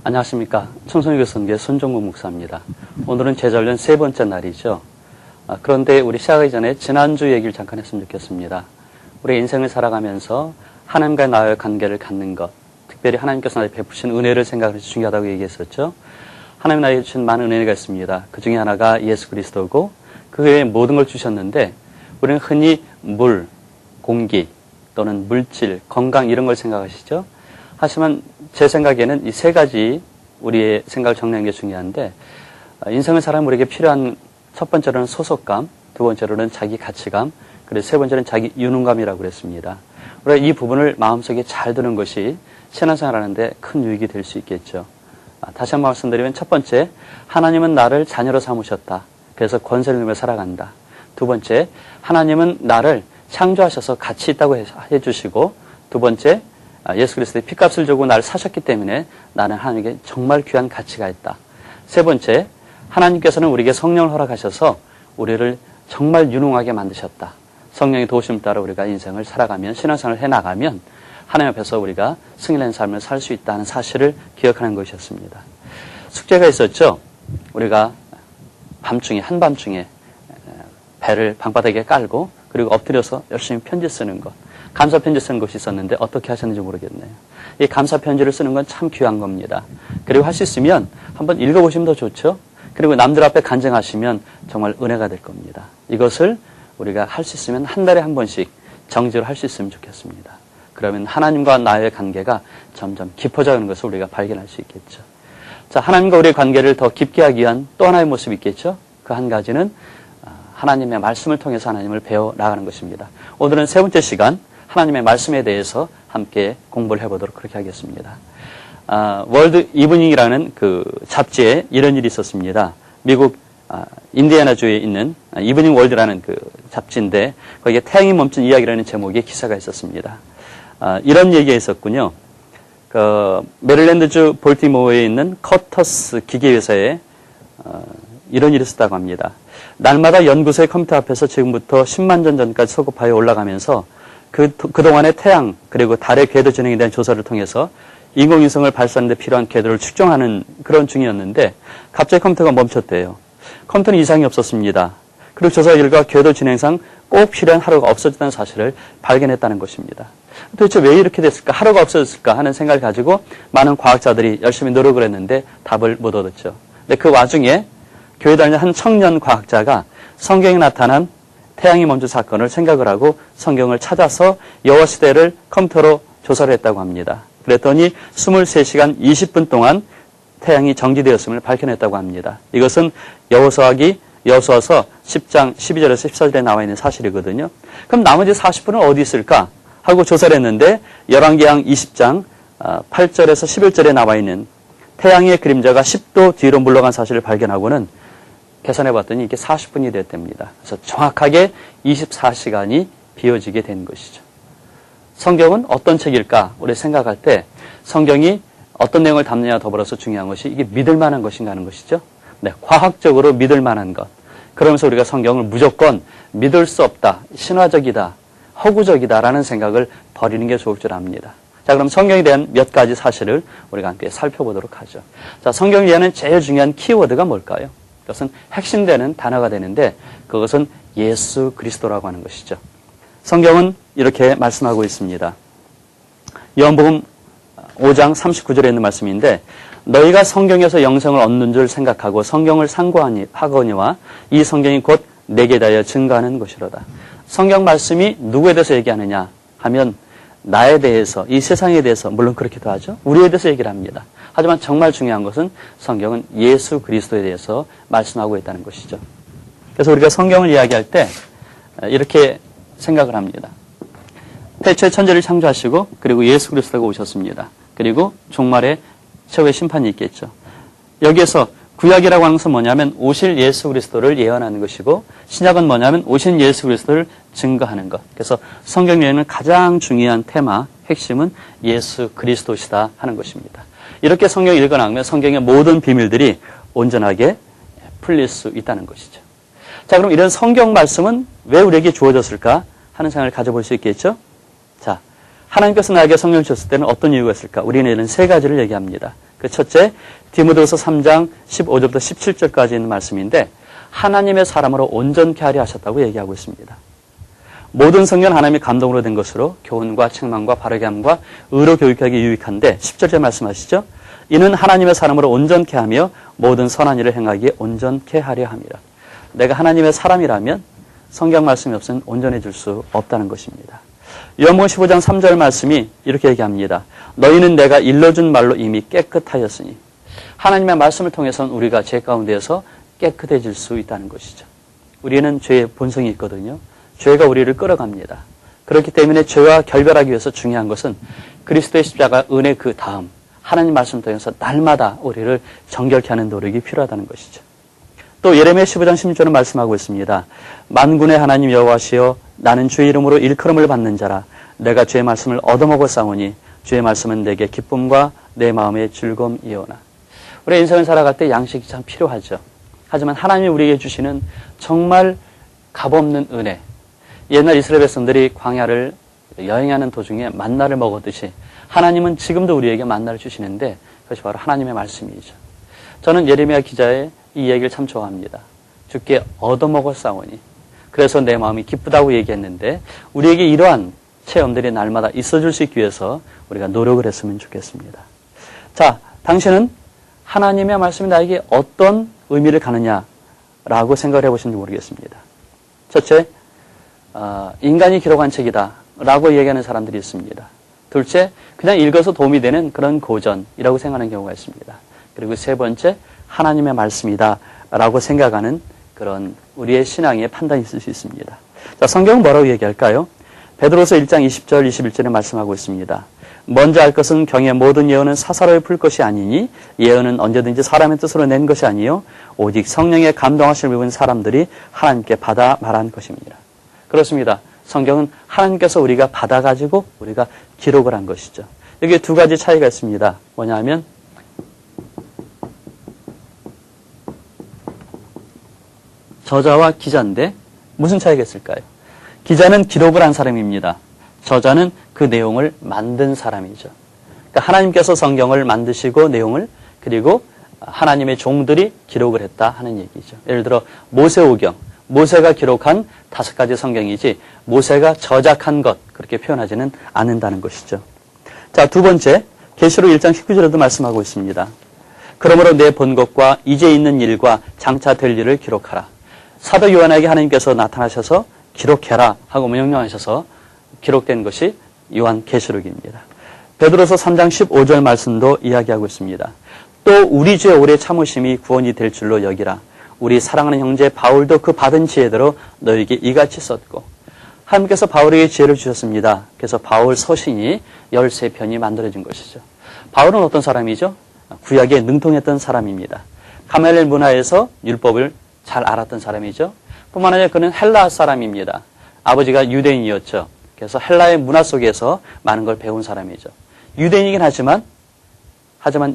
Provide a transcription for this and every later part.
안녕하십니까. 청소년 교선교회 손종국 목사입니다. 오늘은 제자훈련 세 번째 날이죠. 그런데 우리 시작하기 전에 지난주 얘기를 잠깐 했으면 좋겠습니다. 우리 인생을 살아가면서 하나님과 나의 관계를 갖는 것, 특별히 하나님께서 나에게 베푸신 은혜를 생각해서 중요하다고 얘기했었죠. 하나님 나에게 주신 많은 은혜가 있습니다. 그 중에 하나가 예수 그리스도고 그 외에 모든 걸 주셨는데 우리는 흔히 물, 공기 또는 물질, 건강 이런 걸 생각하시죠. 하지만 제 생각에는 이 세 가지 우리의 생각을 정리하는 게 중요한데 인생을 살아가면 우리에게 필요한 첫 번째로는 소속감, 두 번째로는 자기 가치감, 그리고 세 번째는 자기 유능감이라고 그랬습니다. 우리가 이 부분을 마음속에 잘 두는 것이 신앙생활 하는데 큰 유익이 될 수 있겠죠. 다시 한번 말씀드리면 첫 번째, 하나님은 나를 자녀로 삼으셨다. 그래서 권세를 누리며 살아간다. 두 번째, 하나님은 나를 창조하셔서 가치 있다고 해주시고 두 번째, 예수 그리스도의 피값을 주고 나를 사셨기 때문에 나는 하나님께 정말 귀한 가치가 있다. 세 번째, 하나님께서는 우리에게 성령을 허락하셔서 우리를 정말 유능하게 만드셨다. 성령의 도우심을 따라 우리가 인생을 살아가면 신앙생활을 해나가면 하나님 앞에서 우리가 승리한 삶을 살 수 있다는 사실을 기억하는 것이었습니다. 숙제가 있었죠. 우리가 한밤중에 배를 방바닥에 깔고 그리고 엎드려서 열심히 편지 쓰는 것. 감사 편지 쓰는 것이 있었는데 어떻게 하셨는지 모르겠네요. 이 감사 편지를 쓰는 건 참 귀한 겁니다. 그리고 할 수 있으면 한번 읽어보시면 더 좋죠. 그리고 남들 앞에 간증하시면 정말 은혜가 될 겁니다. 이것을 우리가 할 수 있으면 한 달에 한 번씩 정지로 할 수 있으면 좋겠습니다. 그러면 하나님과 나의 관계가 점점 깊어져가는 것을 우리가 발견할 수 있겠죠. 자, 하나님과 우리의 관계를 더 깊게 하기 위한 또 하나의 모습이 있겠죠. 그 한 가지는 하나님의 말씀을 통해서 하나님을 배워 나가는 것입니다. 오늘은 세 번째 시간 하나님의 말씀에 대해서 함께 공부를 해보도록 그렇게 하겠습니다. 월드 이브닝이라는 그 잡지에 이런 일이 있었습니다. 미국 인디애나주에 있는 이브닝 월드라는 그 잡지인데 거기에 태양이 멈춘 이야기라는 제목의 기사가 있었습니다. 이런 얘기가 있었군요. 그 메릴랜드주 볼티모어에 있는 커터스 기계회사에 이런 일이 있었다고 합니다. 날마다 연구소의 컴퓨터 앞에서 지금부터 10만 년 전까지 소급하여 올라가면서 그동안의 태양 그리고 달의 궤도 진행에 대한 조사를 통해서 인공위성을 발사하는 데 필요한 궤도를 측정하는 그런 중이었는데 갑자기 컴퓨터가 멈췄대요. 컴퓨터는 이상이 없었습니다. 그리고 조사 결과 궤도 진행상 꼭 필요한 하루가 없어졌다는 사실을 발견했다는 것입니다. 도대체 왜 이렇게 됐을까? 하루가 없어졌을까? 하는 생각을 가지고 많은 과학자들이 열심히 노력을 했는데 답을 못 얻었죠. 근데 그 와중에 교회 다니는 한 청년 과학자가 성경에 나타난 태양이 멈춘 사건을 생각을 하고 성경을 찾아서 여호와 시대를 컴퓨터로 조사를 했다고 합니다. 그랬더니 23시간 20분 동안 태양이 정지되었음을 밝혀냈다고 합니다. 이것은 여호수아서 10장 12절에서 14절에 나와 있는 사실이거든요. 그럼 나머지 40분은 어디 있을까? 하고 조사를 했는데 열왕기상 20장 8절에서 11절에 나와 있는 태양의 그림자가 10도 뒤로 물러간 사실을 발견하고는 계산해 봤더니 이게 40분이 됐답니다. 그래서 정확하게 24시간이 비워지게 된 것이죠. 성경은 어떤 책일까? 우리 생각할 때 성경이 어떤 내용을 담느냐 더불어서 중요한 것이 이게 믿을 만한 것인가 하는 것이죠. 네, 과학적으로 믿을 만한 것. 그러면서 우리가 성경을 무조건 믿을 수 없다, 신화적이다, 허구적이다라는 생각을 버리는 게 좋을 줄 압니다. 자, 그럼 성경에 대한 몇 가지 사실을 우리가 함께 살펴보도록 하죠. 자, 성경을 위한 제일 중요한 키워드가 뭘까요? 그것은 핵심되는 단어가 되는데 그것은 예수 그리스도라고 하는 것이죠. 성경은 이렇게 말씀하고 있습니다. 요한복음 5장 39절에 있는 말씀인데 너희가 성경에서 영생을 얻는 줄 생각하고 성경을 상고하거니와 이 성경이 곧 내게 대하여 증거하는 것이로다. 성경 말씀이 누구에 대해서 얘기하느냐 하면 나에 대해서, 이 세상에 대해서 물론 그렇기도 하죠. 우리에 대해서 얘기를 합니다. 하지만 정말 중요한 것은 성경은 예수 그리스도에 대해서 말씀하고 있다는 것이죠. 그래서 우리가 성경을 이야기할 때 이렇게 생각을 합니다. 태초에 천지를 창조하시고 그리고 예수 그리스도가 오셨습니다. 그리고 종말에 최후의 심판이 있겠죠. 여기에서 구약이라고 하는 것은 뭐냐면 오실 예수 그리스도를 예언하는 것이고 신약은 뭐냐면 오신 예수 그리스도를 증거하는 것. 그래서 성경에는 가장 중요한 테마, 핵심은 예수 그리스도시다 하는 것입니다. 이렇게 성경을 읽어나가면 성경의 모든 비밀들이 온전하게 풀릴 수 있다는 것이죠. 자, 그럼 이런 성경 말씀은 왜 우리에게 주어졌을까 하는 생각을 가져볼 수 있겠죠? 자, 하나님께서 나에게 성령을 주셨을 때는 어떤 이유가 있을까? 우리는 이런 세 가지를 얘기합니다. 그 첫째, 디모데후서 3장 15절부터 17절까지 있는 말씀인데 하나님의 사람으로 온전케 하려 하셨다고 얘기하고 있습니다. 모든 성경은 하나님의 감동으로 된 것으로 교훈과 책망과 바르게 함과 의로 교육하기 유익한데 10절째 말씀하시죠. 이는 하나님의 사람으로 온전케 하며 모든 선한 일을 행하기에 온전케 하려 함이라. 내가 하나님의 사람이라면 성경 말씀이 없으면 온전해질 수 없다는 것입니다. 요한복음 15장 3절 말씀이 이렇게 얘기합니다. 너희는 내가 일러준 말로 이미 깨끗하였으니 하나님의 말씀을 통해서는 우리가 죄 가운데에서 깨끗해질 수 있다는 것이죠. 우리는 죄의 본성이 있거든요. 죄가 우리를 끌어갑니다. 그렇기 때문에 죄와 결별하기 위해서 중요한 것은 그리스도의 십자가 은혜 그 다음 하나님 말씀을 통해서 날마다 우리를 정결케 하는 노력이 필요하다는 것이죠. 또 예레미야 15장 16절은 말씀하고 있습니다. 만군의 하나님 여호와시여 나는 주의 이름으로 일컬음을 받는 자라 내가 주의 말씀을 얻어먹어 싸우니 주의 말씀은 내게 기쁨과 내 마음의 즐거움이오나. 우리 인생을 살아갈 때 양식이 참 필요하죠. 하지만 하나님이 우리에게 주시는 정말 값없는 은혜. 옛날 이스라엘 백성들이 광야를 여행하는 도중에 만나를 먹었듯이 하나님은 지금도 우리에게 만나를 주시는데 그것이 바로 하나님의 말씀이죠. 저는 예레미야 기자의 이 얘기를 참 좋아합니다. 주께 얻어먹어 싸우니 그래서 내 마음이 기쁘다고 얘기했는데 우리에게 이러한 체험들이 날마다 있어줄 수 있기 위해서 우리가 노력을 했으면 좋겠습니다. 자, 당신은 하나님의 말씀이 나에게 어떤 의미를 가느냐라고 생각을 해보시는지 모르겠습니다. 첫째, 인간이 기록한 책이다 라고 얘기하는 사람들이 있습니다. 둘째, 그냥 읽어서 도움이 되는 그런 고전이라고 생각하는 경우가 있습니다. 그리고 세 번째, 하나님의 말씀이다 라고 생각하는 그런 우리의 신앙의 판단이 있을 수 있습니다. 자, 성경은 뭐라고 얘기할까요? 베드로서 1장 20절 21절에 말씀하고 있습니다. 먼저 알 것은 경의 모든 예언은 사사로이 풀 것이 아니니 예언은 언제든지 사람의 뜻으로 낸 것이 아니요 오직 성령의 감동하심을 입은 사람들이 하나님께 받아 말한 것입니다. 그렇습니다. 성경은 하나님께서 우리가 받아가지고 우리가 기록을 한 것이죠. 여기에 두 가지 차이가 있습니다. 뭐냐 하면 저자와 기자인데 무슨 차이가 있을까요? 기자는 기록을 한 사람입니다. 저자는 그 내용을 만든 사람이죠. 그러니까 하나님께서 성경을 만드시고 내용을 그리고 하나님의 종들이 기록을 했다 하는 얘기죠. 예를 들어 모세오경, 모세가 기록한 5가지 성경이지 모세가 저작한 것 그렇게 표현하지는 않는다는 것이죠. 자, 두 번째 계시록 1장 19절에도 말씀하고 있습니다. 그러므로 내 본 것과 이제 있는 일과 장차 될 일을 기록하라. 사도 요한에게 하나님께서 나타나셔서 기록해라 하고 명령하셔서 기록된 것이 요한 계시록입니다. 베드로서 3장 15절 말씀도 이야기하고 있습니다. 또 우리 주의 오래 참으심이 구원이 될 줄로 여기라. 우리 사랑하는 형제 바울도 그 받은 지혜대로 너에게 이같이 썼고 하나님께서 바울에게 지혜를 주셨습니다. 그래서 바울 서신이 13편이 만들어진 것이죠. 바울은 어떤 사람이죠? 구약에 능통했던 사람입니다. 가말리엘 문화에서 율법을 잘 알았던 사람이죠. 뿐만 아니라 그는 헬라 사람입니다. 아버지가 유대인이었죠. 그래서 헬라의 문화 속에서 많은 걸 배운 사람이죠. 유대인이긴 하지만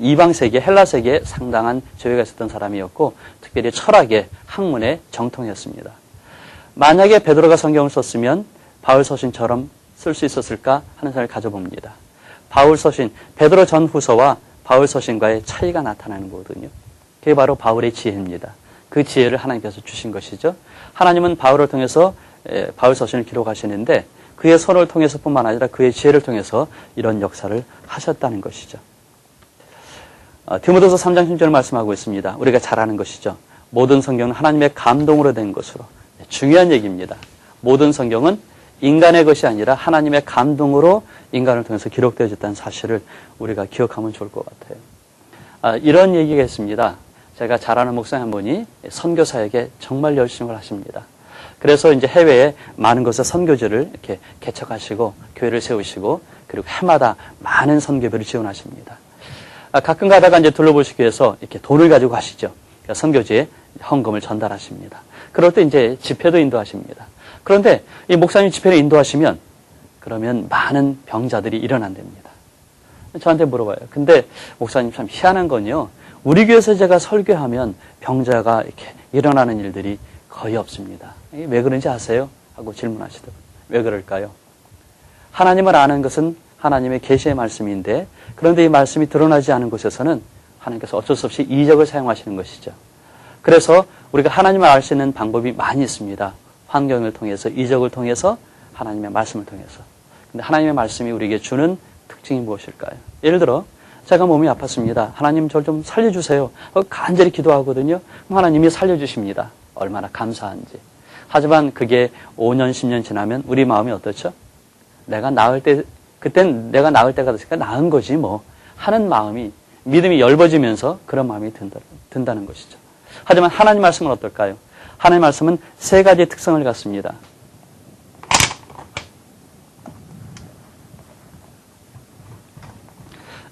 이방 세계, 헬라 세계에 상당한 지위가 있었던 사람이었고 특별히 철학의 학문에 정통이었습니다. 만약에 베드로가 성경을 썼으면 바울 서신처럼 쓸 수 있었을까 하는 생각을 가져봅니다. 바울 서신, 베드로 전후서와 바울 서신과의 차이가 나타나는 거거든요. 그게 바로 바울의 지혜입니다. 그 지혜를 하나님께서 주신 것이죠. 하나님은 바울을 통해서 바울 서신을 기록하시는데 그의 손을 통해서뿐만 아니라 그의 지혜를 통해서 이런 역사를 하셨다는 것이죠. 디모데서 3장 10절을 말씀하고 있습니다. 우리가 잘 아는 것이죠. 모든 성경은 하나님의 감동으로 된 것으로. 중요한 얘기입니다. 모든 성경은 인간의 것이 아니라 하나님의 감동으로 인간을 통해서 기록되어졌다는 사실을 우리가 기억하면 좋을 것 같아요. 이런 얘기가 있습니다. 제가 잘 아는 목사님 한 분이 선교사에게 정말 열심을 하십니다. 그래서 이제 해외에 많은 곳에 선교지를 이렇게 개척하시고 교회를 세우시고 그리고 해마다 많은 선교비를 지원하십니다. 가끔 가다가 이제 둘러보시기 위해서 이렇게 돈을 가지고 가시죠. 그러니까 선교지에 헌금을 전달하십니다. 그럴 때 이제 집회도 인도하십니다. 그런데 이 목사님 집회를 인도하시면 그러면 많은 병자들이 일어난답니다. 저한테 물어봐요. 근데 목사님 참 희한한 건요. 우리 교회에서 제가 설교하면 병자가 이렇게 일어나는 일들이 거의 없습니다. 왜 그런지 아세요? 하고 질문하시더라고요. 왜 그럴까요? 하나님을 아는 것은 하나님의 계시의 말씀인데 그런데 이 말씀이 드러나지 않은 곳에서는 하나님께서 어쩔 수 없이 이적을 사용하시는 것이죠. 그래서 우리가 하나님을 알 수 있는 방법이 많이 있습니다. 환경을 통해서, 이적을 통해서, 하나님의 말씀을 통해서. 근데 하나님의 말씀이 우리에게 주는 특징이 무엇일까요? 예를 들어 제가 몸이 아팠습니다. 하나님 저를 좀 살려주세요. 간절히 기도하거든요. 그럼 하나님이 살려주십니다. 얼마나 감사한지. 하지만 그게 5년, 10년 지나면 우리 마음이 어떻죠? 내가 나을 때, 그땐 내가 나을 때가 됐으니까 나은 거지 뭐 하는 마음이, 믿음이 엷어지면서 그런 마음이 든다는 것이죠. 하지만 하나님 말씀은 어떨까요? 하나님 말씀은 세 가지의 특성을 갖습니다.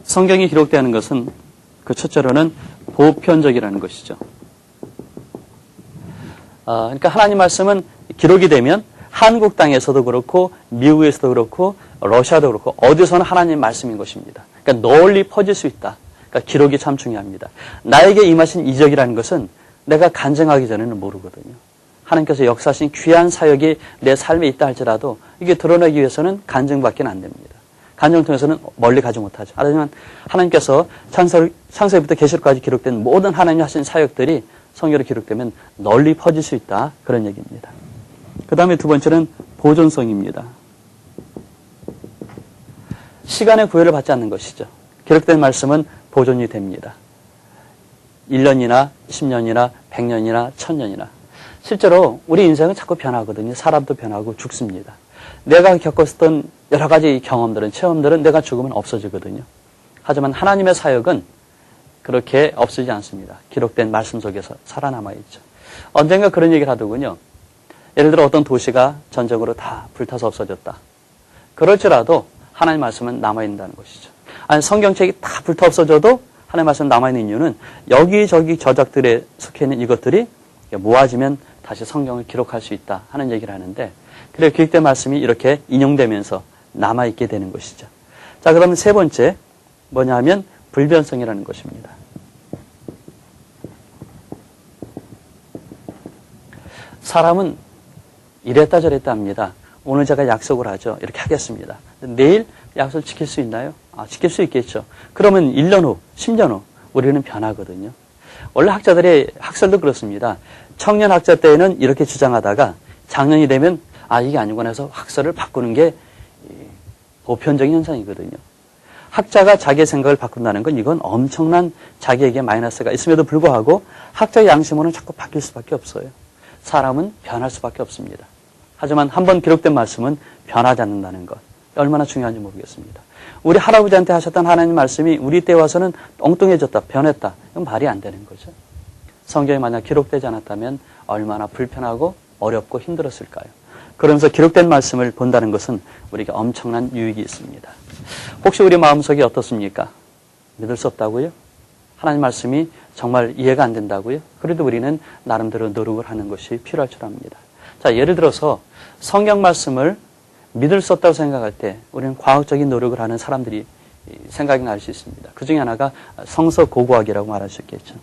성경이 기록되는 것은 그 첫째로는 보편적이라는 것이죠. 그러니까 하나님 말씀은 기록이 되면 한국 땅에서도 그렇고 미국에서도 그렇고 러시아도 그렇고 어디서나 하나님 말씀인 것입니다. 그러니까 널리 퍼질 수 있다. 그러니까 기록이 참 중요합니다. 나에게 임하신 이적이라는 것은 내가 간증하기 전에는 모르거든요. 하나님께서 역사하신 귀한 사역이 내 삶에 있다 할지라도 이게 드러나기 위해서는 간증밖에 안 됩니다. 간증을 통해서는 멀리 가지 못하죠. 하지만 하나님께서 창세기부터 계시록까지 기록된 모든 하나님이 하신 사역들이 성경으로 기록되면 널리 퍼질 수 있다. 그런 얘기입니다. 그 다음에 두 번째는 보존성입니다. 시간의 구애를 받지 않는 것이죠. 기록된 말씀은 보존이 됩니다. 1년이나 10년이나 100년이나 1000년이나. 실제로 우리 인생은 자꾸 변하거든요. 사람도 변하고 죽습니다. 내가 겪었던 여러 가지 경험들은, 체험들은 내가 죽으면 없어지거든요. 하지만 하나님의 사역은 그렇게 없어지지 않습니다. 기록된 말씀 속에서 살아남아있죠. 언젠가 그런 얘기를 하더군요. 예를 들어 어떤 도시가 전쟁으로 다 불타서 없어졌다. 그럴지라도 하나님 말씀은 남아있다는 것이죠. 아니, 성경책이 다 불타 없어져도 하나님 말씀 남아있는 이유는 여기저기 저작들에 속해 있는 이것들이 모아지면 다시 성경을 기록할 수 있다 하는 얘기를 하는데, 그래서 기록된 말씀이 이렇게 인용되면서 남아있게 되는 것이죠. 자, 그러면 세 번째 뭐냐 하면 불변성이라는 것입니다. 사람은 이랬다 저랬다 합니다. 오늘 제가 약속을 하죠. 이렇게 하겠습니다. 내일 약속을 지킬 수 있나요? 지킬 수 있겠죠. 그러면 1년 후, 10년 후 우리는 변하거든요. 원래 학설도 그렇습니다. 청년 학자 때에는 이렇게 주장하다가 장년이 되면 이게 아니구나 해서 학설을 바꾸는 게 보편적인 현상이거든요. 학자가 자기의 생각을 바꾼다는 건 이건 엄청난 자기에게 마이너스가 있음에도 불구하고 학자의 양심으로는 자꾸 바뀔 수밖에 없어요. 사람은 변할 수밖에 없습니다. 하지만 한번 기록된 말씀은 변하지 않는다는 것, 얼마나 중요한지 모르겠습니다. 우리 할아버지한테 하셨던 하나님 말씀이 우리 때 와서는 엉뚱해졌다, 변했다. 이건 말이 안 되는 거죠. 성경이 만약 기록되지 않았다면 얼마나 불편하고 어렵고 힘들었을까요? 그러면서 기록된 말씀을 본다는 것은 우리에게 엄청난 유익이 있습니다. 혹시 우리 마음속에 어떻습니까? 믿을 수 없다고요? 하나님 말씀이 정말 이해가 안 된다고요? 그래도 우리는 나름대로 노력을 하는 것이 필요할 줄 압니다. 자, 예를 들어서 성경 말씀을 믿을 수 없다고 생각할 때 우리는 과학적인 노력을 하는 사람들이 생각이 날 수 있습니다. 그 중에 하나가 성서 고고학이라고 말할 수 있겠죠.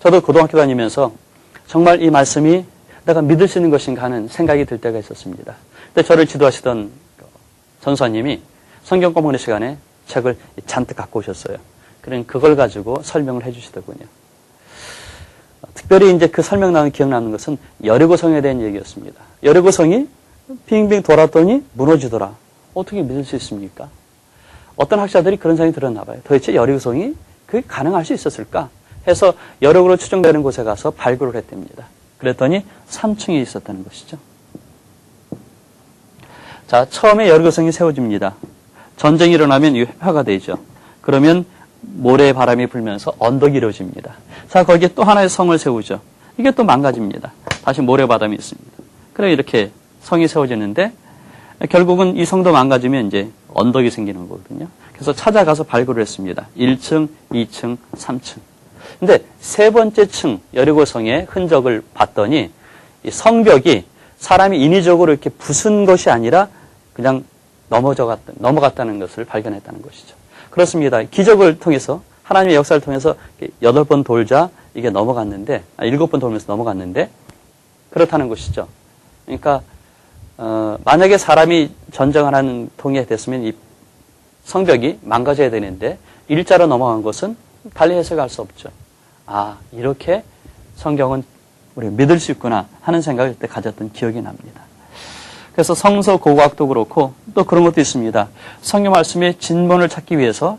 저도 고등학교 다니면서 정말 이 말씀이 내가 믿을 수 있는 것인가 하는 생각이 들 때가 있었습니다. 근데 저를 지도하시던 전사님이 성경 공부하는 시간에 책을 잔뜩 갖고 오셨어요. 그럼 그걸 가지고 설명을 해주시더군요. 특별히 이제 그 설명 나온 기억 남는 것은 여리고성에 대한 얘기였습니다. 여리고성이 빙빙 돌았더니 무너지더라. 어떻게 믿을 수 있습니까? 어떤 학자들이 그런 생각이 들었나 봐요. 도대체 여리고성이 그게 가능할 수 있었을까? 해서 여력으로 추정되는 곳에 가서 발굴을 했답니다. 그랬더니 3층에 있었다는 것이죠. 자, 처음에 여리고성이 세워집니다. 전쟁이 일어나면 이 회파가 되죠. 그러면 모래바람이 불면서 언덕이 이루어집니다. 자, 거기에 또 하나의 성을 세우죠. 이게 또 망가집니다. 다시 모래바람이 있습니다. 그래 이렇게 성이 세워지는데 결국은 이 성도 망가지면 이제 언덕이 생기는 거거든요. 그래서 찾아가서 발굴을 했습니다. 1층, 2층, 3층. 근데 세 번째 층 여리고성의 흔적을 봤더니 이 성벽이 사람이 인위적으로 이렇게 부순 것이 아니라 그냥 넘어갔다는 것을 발견했다는 것이죠. 그렇습니다. 기적을 통해서 하나님의 역사를 통해서 8번 돌자 이게 넘어갔는데 7번 돌면서 넘어갔는데 그렇다는 것이죠. 그러니까 만약에 사람이 전쟁을 하는 통에 됐으면 이 성벽이 망가져야 되는데 일자로 넘어간 것은 달리 해석할 수 없죠. 아, 이렇게 성경은 우리가 믿을 수 있구나 하는 생각을 그때 가졌던 기억이 납니다. 그래서 성서 고고학도 그렇고 또 그런 것도 있습니다. 성경 말씀의 진본을 찾기 위해서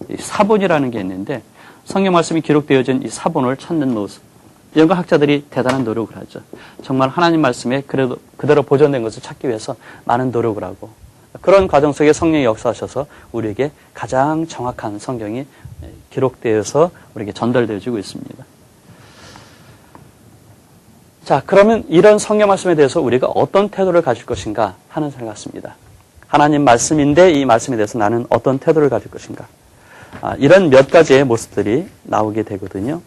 이 사본이라는 게 있는데 성경 말씀이 기록되어진 이 사본을 찾는 모습, 이런 거 학자들이 대단한 노력을 하죠. 정말 하나님 말씀에 그대로 보존된 것을 찾기 위해서 많은 노력을 하고, 그런 과정 속에 성령이 역사하셔서 우리에게 가장 정확한 성경이 기록되어서 우리에게 전달되어지고 있습니다. 자, 그러면 이런 성경 말씀에 대해서 우리가 어떤 태도를 가질 것인가 하는 생각을 갖습니다. 하나님 말씀인데 이 말씀에 대해서 나는 어떤 태도를 가질 것인가. 이런 몇 가지의 모습들이 나오게 되거든요.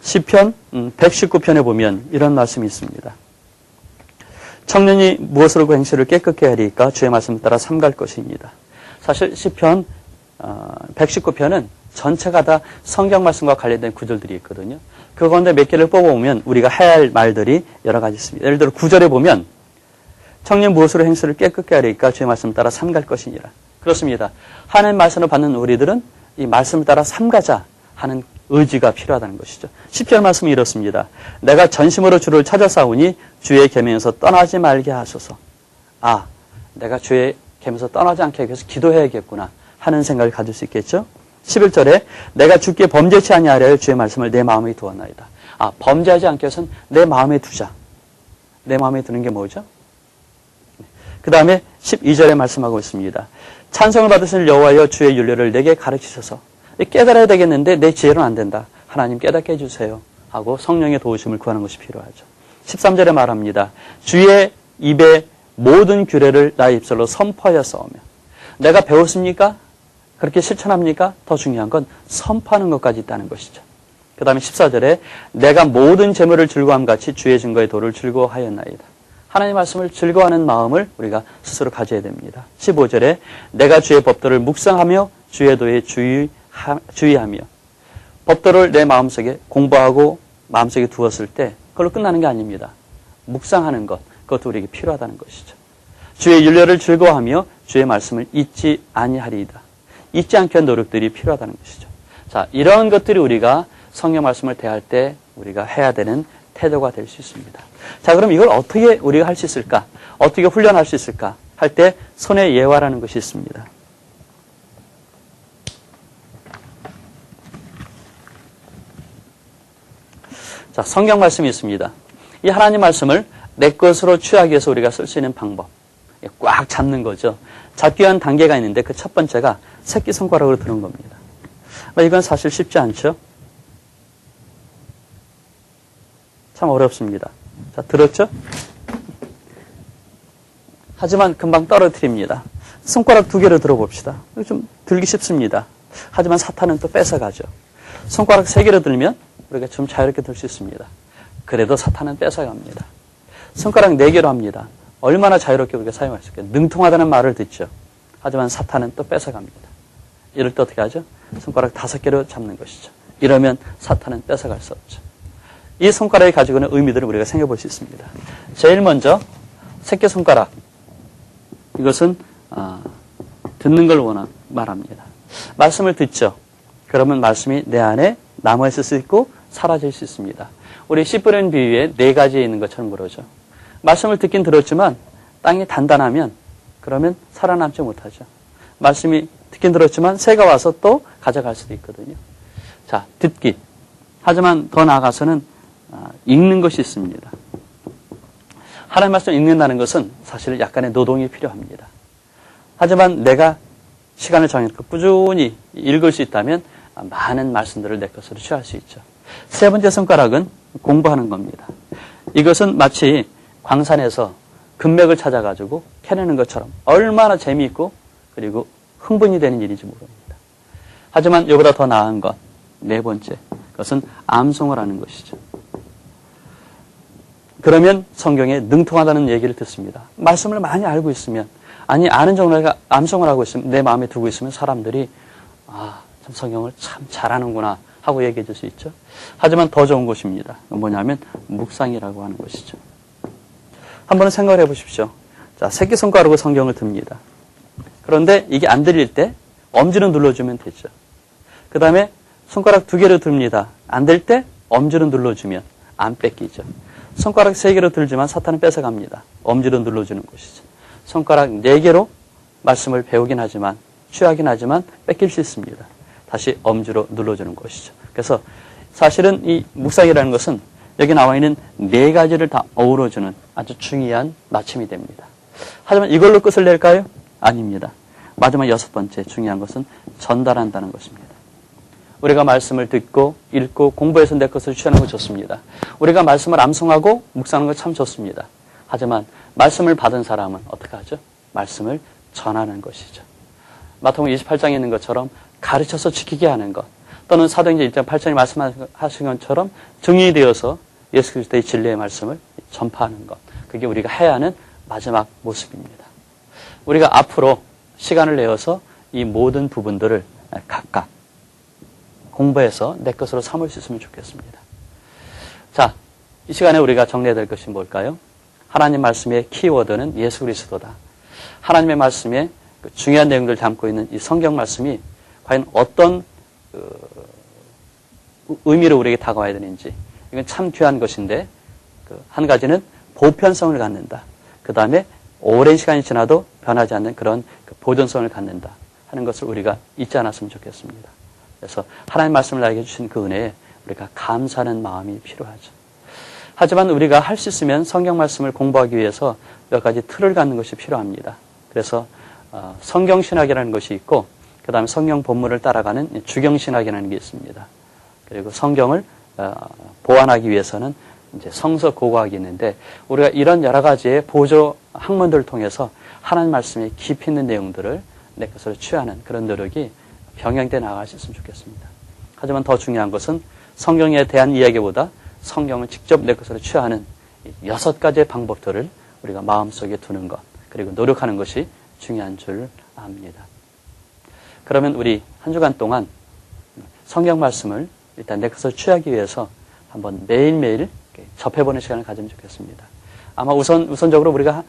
시편 119편에 보면 이런 말씀이 있습니다. 청년이 무엇으로 그 행실을 깨끗게 하리까 주의 말씀 따라 삼갈 것입니다. 사실 시편 119편은 전체가 다 성경 말씀과 관련된 구절들이 있거든요. 그 가운데 몇 개를 뽑아보면 우리가 해야 할 말들이 여러 가지 있습니다. 예를 들어 9절에 보면 청년 무엇으로 행실을 깨끗게 하리까 주의 말씀 따라 삼갈 것이니라. 그렇습니다. 하나님 말씀을 받는 우리들은 이 말씀을 따라 삼가자 하는 의지가 필요하다는 것이죠. 10절 말씀이 이렇습니다. 내가 전심으로 주를 찾아 싸우니 주의 계명에서 떠나지 말게 하소서. 아, 내가 주의 계명에서 떠나지 않게 하기 위해서 기도해야겠구나 하는 생각을 가질 수 있겠죠. 11절에 내가 주께 범죄치 아니하려 주의 말씀을 내 마음에 두었나이다. 아, 범죄하지 않게 해서는 내 마음에 두자. 내 마음에 두는 게 뭐죠? 그 다음에 12절에 말씀하고 있습니다. 찬송을 받으신 여호와여 주의 윤례를 내게 가르치셔서. 깨달아야 되겠는데 내 지혜로는 안 된다. 하나님 깨닫게 해주세요. 하고 성령의 도우심을 구하는 것이 필요하죠. 13절에 말합니다. 주의 입에 모든 규례를 나의 입술로 선포하였사오며. 내가 배웠습니까? 그렇게 실천합니까? 더 중요한 건 선포하는 것까지 있다는 것이죠. 그 다음에 14절에 내가 모든 재물을 즐거워함 같이 주의 증거의 도를 즐거워하였나이다. 하나님 말씀을 즐거워하는 마음을 우리가 스스로 가져야 됩니다. 15절에 내가 주의 법도를 묵상하며 주의 도에 주의하며. 법도를 내 마음속에 공부하고 마음속에 두었을 때 그걸로 끝나는 게 아닙니다. 묵상하는 것, 그것도 우리에게 필요하다는 것이죠. 주의 윤례를 즐거워하며 주의 말씀을 잊지 아니하리이다. 잊지 않게 한 노력들이 필요하다는 것이죠. 자, 이런 것들이 우리가 성경 말씀을 대할 때 우리가 해야 되는 태도가 될 수 있습니다. 자, 그럼 이걸 어떻게 우리가 할 수 있을까? 어떻게 훈련할 수 있을까? 할 때 손의 예화라는 것이 있습니다. 자, 성경 말씀이 있습니다. 이 하나님 말씀을 내 것으로 취하기 위해서 우리가 쓸 수 있는 방법. 꽉 잡는 거죠. 잡기 위한 단계가 있는데 그 첫 번째가 새끼손가락으로 드는 겁니다. 이건 사실 쉽지 않죠? 참 어렵습니다. 자, 들었죠? 하지만 금방 떨어뜨립니다. 손가락 2개를 들어봅시다. 좀 들기 쉽습니다. 하지만 사탄은 또 뺏어가죠. 손가락 3개를 들면 우리가 좀 자유롭게 들 수 있습니다. 그래도 사탄은 뺏어갑니다. 손가락 4개로 합니다. 얼마나 자유롭게 우리가 사용할 수 있겠어요. 능통하다는 말을 듣죠. 하지만 사탄은 또 뺏어갑니다. 이럴 때 어떻게 하죠? 손가락 5개로 잡는 것이죠. 이러면 사탄은 뺏어갈 수 없죠. 이 손가락이 가지고 있는 의미들을 우리가 생각해 볼 수 있습니다. 제일 먼저 새끼손가락. 이것은 듣는 걸 말합니다. 말씀을 듣죠. 그러면 말씀이 내 안에 남아있을 수 있고 사라질 수 있습니다. 우리 씨 뿌리는 비유에 4가지에 있는 것처럼 그러죠. 말씀을 듣긴 들었지만 땅이 단단하면 그러면 살아남지 못하죠. 말씀이 듣긴 들었지만 새가 와서 또 가져갈 수도 있거든요. 자, 듣기. 하지만 더 나아가서는 읽는 것이 있습니다. 하나님 말씀을 읽는다는 것은 사실 약간의 노동이 필요합니다. 하지만 내가 시간을 정해놓고 꾸준히 읽을 수 있다면 많은 말씀들을 내 것으로 취할 수 있죠. 세 번째 손가락은 공부하는 겁니다. 이것은 마치 광산에서 금맥을 찾아가지고 캐내는 것처럼 얼마나 재미있고 그리고 흥분이 되는 일인지 모릅니다. 하지만 이보다 더 나은 것, 4번째, 그것은 암송을 하는 것이죠. 그러면 성경에 능통하다는 얘기를 듣습니다. 말씀을 많이 알고 있으면, 아는 정도가 암송을 하고 있으면, 내 마음에 두고 있으면 사람들이 참 성경을 참 잘하는구나 하고 얘기해 줄 수 있죠. 하지만 더 좋은 것입니다. 뭐냐면 묵상이라고 하는 것이죠. 한번 생각을 해 보십시오. 자, 새끼손가락으로 성경을 듭니다. 그런데 이게 안 들릴 때 엄지로 눌러주면 되죠. 그 다음에 손가락 2개로 듭니다. 안 될 때 엄지로 눌러주면 안 뺏기죠. 손가락 3개로 들지만 사탄은 뺏어갑니다. 엄지로 눌러주는 것이죠. 손가락 4개로 말씀을 배우긴 하지만 취하긴 하지만 뺏길 수 있습니다. 다시 엄지로 눌러주는 것이죠. 그래서 사실은 이 묵상이라는 것은 여기 나와 있는 4가지를 다 어우러주는 아주 중요한 마침이 됩니다. 하지만 이걸로 끝을 낼까요? 아닙니다. 마지막 6번째 중요한 것은 전달한다는 것입니다. 우리가 말씀을 듣고 읽고 공부해서 내 것을 취하는 거 좋습니다. 우리가 말씀을 암송하고 묵상하는 거 참 좋습니다. 하지만 말씀을 받은 사람은 어떻게 하죠? 말씀을 전하는 것이죠. 마태복음 28장에 있는 것처럼 가르쳐서 지키게 하는 것, 또는 사도행전 1장 8절에 말씀하신 것처럼 증인되어서 예수 그리스도의 진리의 말씀을 전파하는 것, 그게 우리가 해야 하는 마지막 모습입니다. 우리가 앞으로 시간을 내어서 이 모든 부분들을 각각 공부해서 내 것으로 삼을 수 있으면 좋겠습니다. 자, 이 시간에 우리가 정리해야 될 것이 뭘까요? 하나님 말씀의 키워드는 예수 그리스도다. 하나님의 말씀에 중요한 내용들을 담고 있는 이 성경 말씀이 과연 어떤 의미로 우리에게 다가와야 되는지, 이건 참 귀한 것인데, 한 가지는 보편성을 갖는다. 그 다음에 오랜 시간이 지나도 변하지 않는 그런 보존성을 갖는다 하는 것을 우리가 잊지 않았으면 좋겠습니다. 그래서 하나님 말씀을 나에게 주신 그 은혜에 우리가 감사하는 마음이 필요하죠. 하지만 우리가 할 수 있으면 성경 말씀을 공부하기 위해서 몇 가지 틀을 갖는 것이 필요합니다. 그래서 성경신학이라는 것이 있고, 그 다음에 성경 본문을 따라가는 주경신학이라는 게 있습니다. 그리고 성경을 보완하기 위해서는 이제 성서 고고학이 있는데, 우리가 이런 여러 가지의 보조 학문들을 통해서 하나님 말씀에 깊이 있는 내용들을 내 것으로 취하는 그런 노력이 병행돼 나갈 수 있으면 좋겠습니다. 하지만 더 중요한 것은 성경에 대한 이야기보다 성경을 직접 내 것으로 취하는 6가지의 방법들을 우리가 마음속에 두는 것, 그리고 노력하는 것이 중요한 줄 압니다. 그러면 우리 한 주간 동안 성경 말씀을 일단 내 것으로 취하기 위해서 한번 매일매일 접해보는 시간을 가지면 좋겠습니다. 아마 우선적으로 우리가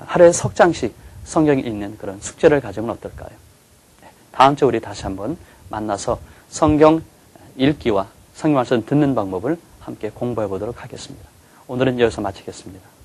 하루에 석 장씩 성경이 읽는 그런 숙제를 가지면 어떨까요? 다음 주에 우리 다시 한번 만나서 성경 읽기와 성경 말씀 듣는 방법을 함께 공부해 보도록 하겠습니다. 오늘은 여기서 마치겠습니다.